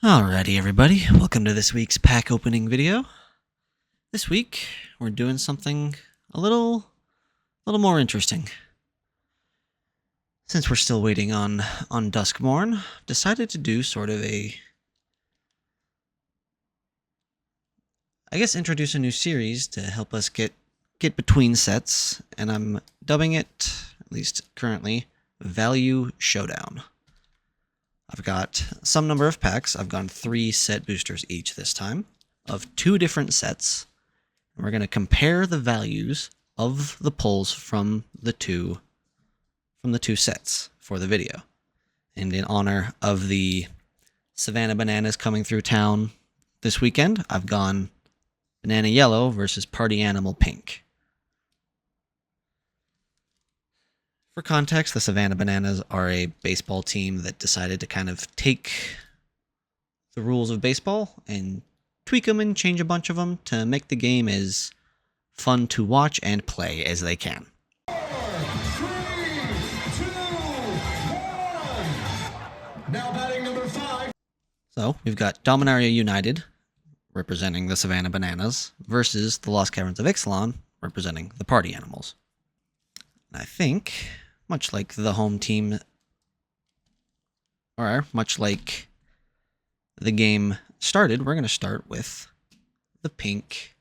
Alrighty, everybody, welcome to this week's pack opening video. This week, we're doing something a little more interesting. Since we're still waiting on Duskmorn, I've decided to do sort of introduce a new series to help us get between sets, and I'm dubbing it, at least currently, Value Showdown. I've got some number of packs. I've gone 3 set boosters each this time of 2 different sets. And we're going to compare the values of the pulls from the two sets for the video. And in honor of the Savannah Bananas coming through town this weekend, I've gone Banana Yellow versus Party Animal Pink. For context, the Savannah Bananas are a baseball team that decided to kind of take the rules of baseball and tweak them and change a bunch of them to make the game as fun to watch and play as they can. 4, 3, 2, 1. Now batting number 5. So we've got Dominaria United, representing the Savannah Bananas, versus the Lost Caverns of Ixalan, representing the Party Animals. And I think, much like the home team, or much like the game started, we're going to start with the pink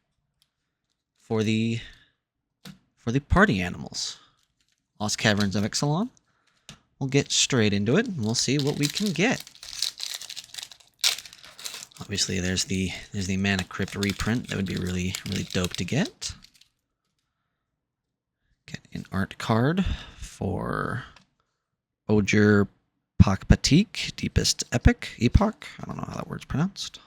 for the Party Animals. Lost Caverns of Ixalan. We'll get straight into it, and we'll see what we can get. Obviously, there's the Mana Crypt reprint. That would be really dope to get. Get an art card for Ojer Pakpatik, Deepest Epoch. I don't know how that word's pronounced.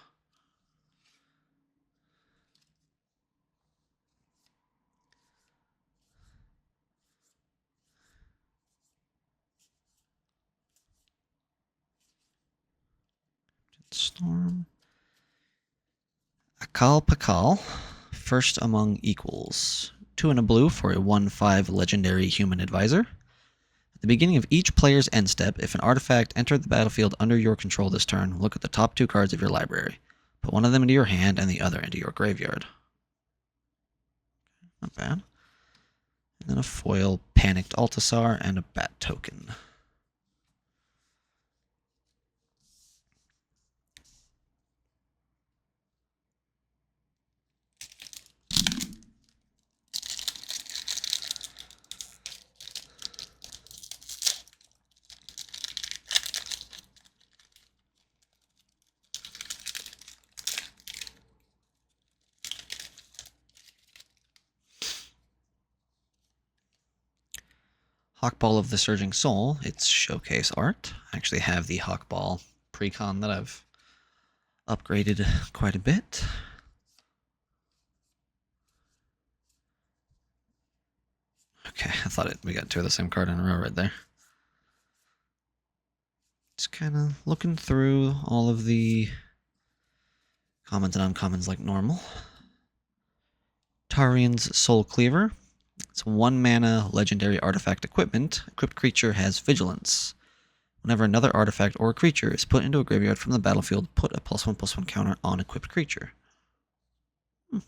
Storm. Akal Pakal, first among equals. 2 and a blue for a 1/5 legendary human advisor. At the beginning of each player's end step, if an artifact entered the battlefield under your control this turn, look at the top 2 cards of your library. Put one of them into your hand and the other into your graveyard. Not bad. And then a foil Panicked Altasar and a Bat token. Hawkball of the Surging Soul, it's showcase art. I actually have the Hawkball precon that I've upgraded quite a bit. Okay, I thought we got 2 of the same card in a row right there. Just kind of looking through all of the commons and uncommons like normal. Tarian's Soul Cleaver. It's 1 mana legendary artifact equipment. Equipped creature has Vigilance. Whenever another artifact or creature is put into a graveyard from the battlefield, put a +1/+1 counter on equipped creature. Nice.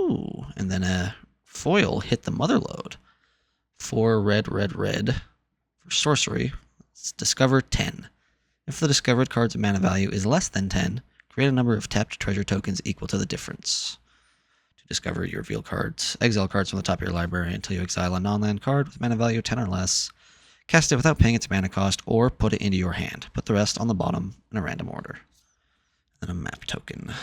Ooh, and then a foil Hit the Motherlode. 4 red for sorcery. Let's discover 10. If the discovered card's mana value is less than 10, create a number of tapped treasure tokens equal to the difference. To discover your reveal cards, exile cards from the top of your library until you exile a non-land card with mana value 10 or less. Cast it without paying its mana cost, or put it into your hand. Put the rest on the bottom in a random order. And a map token.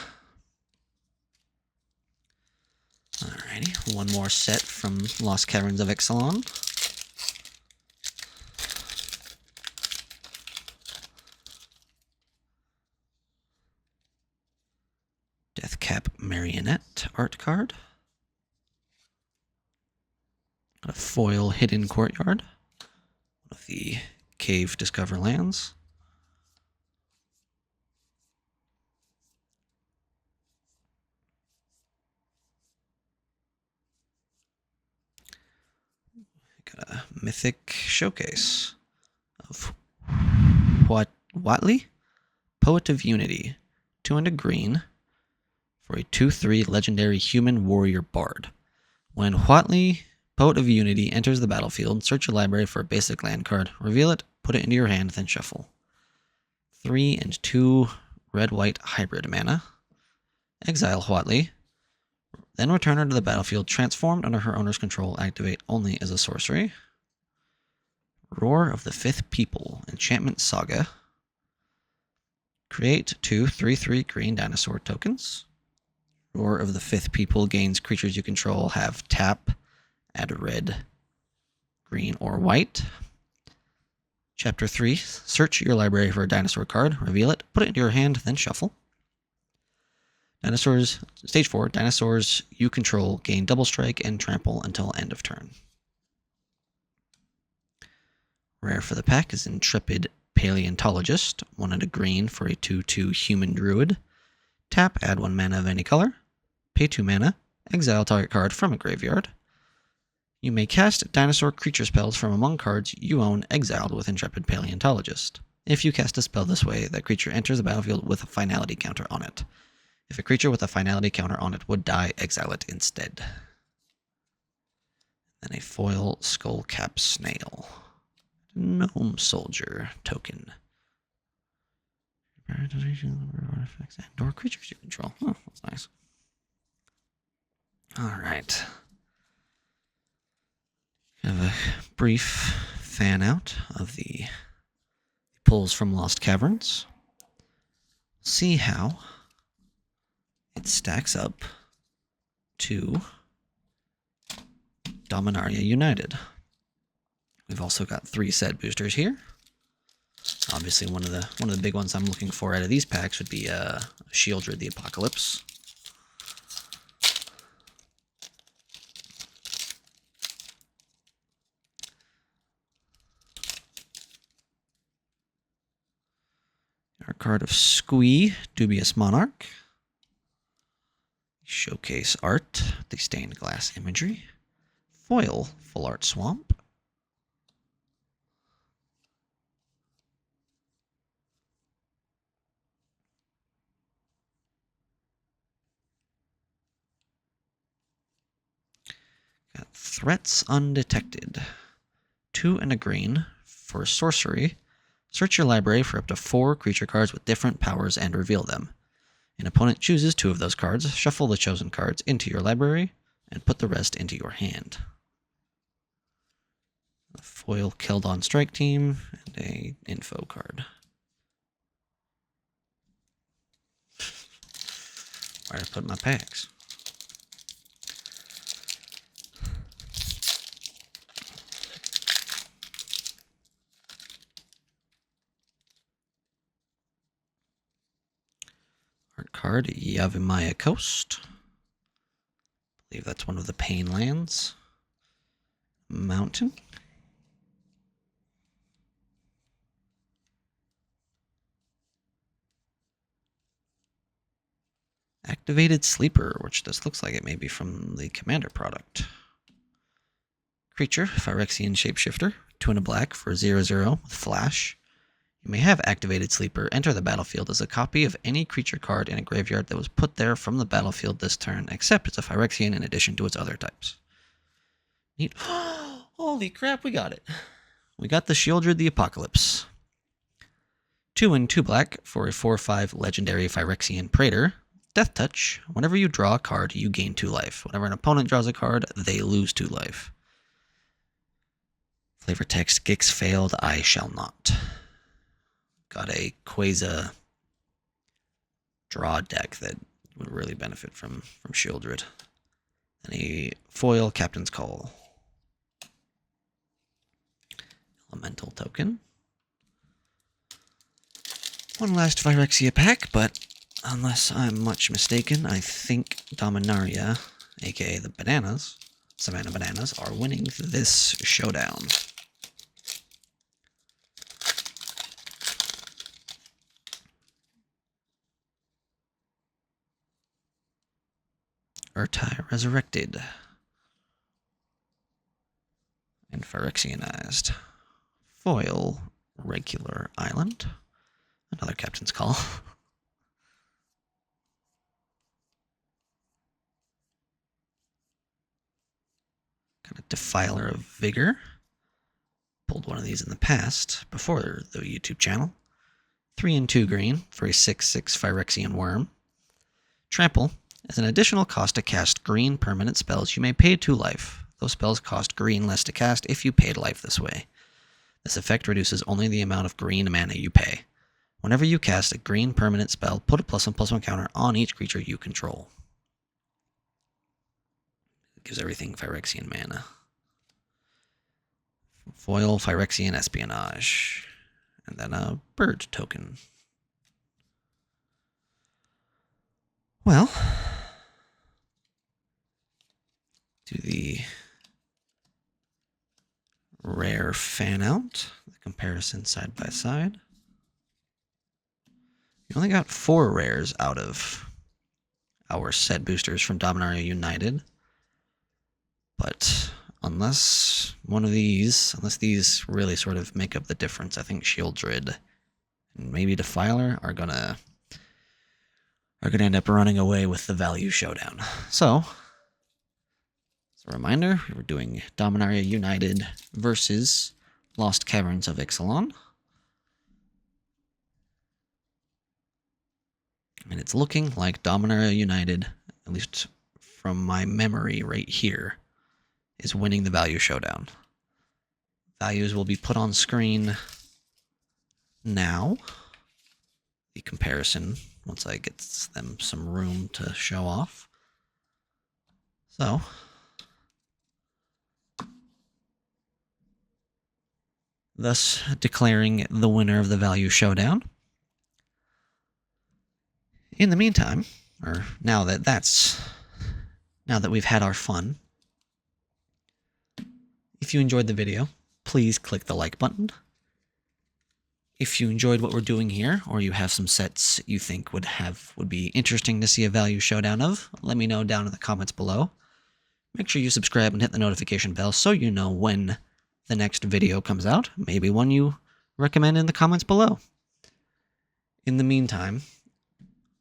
Alrighty, 1 more set from Lost Caverns of Ixalan. Deathcap Marionette art card. Got a foil Hidden Courtyard. One of the Cave Discover lands. Got a Mythic Showcase of Watley, Poet of Unity, 2 and a green for a 2/3 legendary human warrior bard. When Watley, Poet of Unity, enters the battlefield, search your library for a basic land card, reveal it, put it into your hand, then shuffle. 3 and 2 red-white hybrid mana. Exile Watley, then return her to the battlefield, transformed under her owner's control, activate only as a sorcery. Roar of the Fifth People, Enchantment Saga. Create 2 3/3 green dinosaur tokens. Roar of the Fifth People gains creatures you control have tap, add a red, green, or white. Chapter 3, search your library for a dinosaur card, reveal it, put it into your hand, then shuffle. Dinosaurs, Stage 4, dinosaurs you control gain double strike and trample until end of turn. Rare for the pack is Intrepid Paleontologist, 1 and a green for a 2/2 human druid. Tap, add 1 mana of any color. Pay 2 mana, exile target card from a graveyard. You may cast dinosaur creature spells from among cards you own exiled with Intrepid Paleontologist. If you cast a spell this way, that creature enters the battlefield with a finality counter on it. If a creature with a finality counter on it would die, exile it instead. Then a foil skullcap snail. Gnome soldier token. Artifacts and/or creatures you control. Oh, that's nice. Alright. Have a brief fan out of the pulls from Lost Caverns. See how it stacks up to Dominaria United. We've also got 3 set boosters here. Obviously, one of the big ones I'm looking for out of these packs would be Shieldred the Apocalypse. Our card of Squee, Dubious Monarch. Showcase art, the stained glass imagery. Foil, Full Art Swamp. Got Threats Undetected. 2 and a green for sorcery. Search your library for up to 4 creature cards with different powers and reveal them. An opponent chooses 2 of those cards, shuffle the chosen cards into your library, and put the rest into your hand. A foil Keldon Strike Team, and a info card. Where did I put my packs? Art card, Yavimaya Coast. I believe that's one of the Pain lands. Mountain. Activated Sleeper, which this looks like it may be from the Commander product. Creature, Phyrexian Shapeshifter, 2 and a black for 0/0 with Flash. You may have Activated Sleeper enter the battlefield as a copy of any creature card in a graveyard that was put there from the battlefield this turn, except it's a Phyrexian in addition to its other types. Neat. Holy crap, we got it. We got the Shieldred the Apocalypse. 2 and 2 black for a 4/5 legendary Phyrexian Praetor. Death Touch. Whenever you draw a card, you gain 2 life. Whenever an opponent draws a card, they lose 2 life. Flavor text, Gix failed, I shall not. Got a Quasar draw deck that would really benefit from Shieldred. And a foil Captain's Call. Elemental token. One last Phyrexia pack, but unless I'm much mistaken, I think Dominaria, aka the Bananas, Savannah Bananas, are winning this showdown. Urtai Resurrected. And Phyrexianized. Foil Regular Island. Another captain's call. Got a Defiler of Vigor. Pulled one of these in the past, before the YouTube channel. 3 and 2 green for a 6/6 Phyrexian Worm. Trample. As an additional cost to cast green permanent spells, you may pay 2 life. Those spells cost green less to cast if you paid life this way. This effect reduces only the amount of green mana you pay. Whenever you cast a green permanent spell, put a +1/+1 counter on each creature you control. It gives everything Phyrexian mana. Foil, Phyrexian Espionage. And then a bird token. Well, do the rare fan out, the comparison side by side. You only got 4 rares out of our set boosters from Dominaria United. But unless these really sort of make up the difference, I think Shieldred and maybe Defiler are gonna end up running away with the value showdown. So, as a reminder, we're doing Dominaria United versus Lost Caverns of Ixalan. And it's looking like Dominaria United, at least from my memory right here, is winning the value showdown. Values will be put on screen now. The comparison, once I get them some room to show off. So, thus declaring the winner of the value showdown. In the meantime, or now that we've had our fun, if you enjoyed the video, please click the like button. If you enjoyed what we're doing here, or you have some sets you think would be interesting to see a value showdown of, let me know down in the comments below. Make sure you subscribe and hit the notification bell so you know when the next video comes out, maybe one you recommend in the comments below. In the meantime,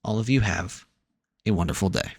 all of you have a wonderful day.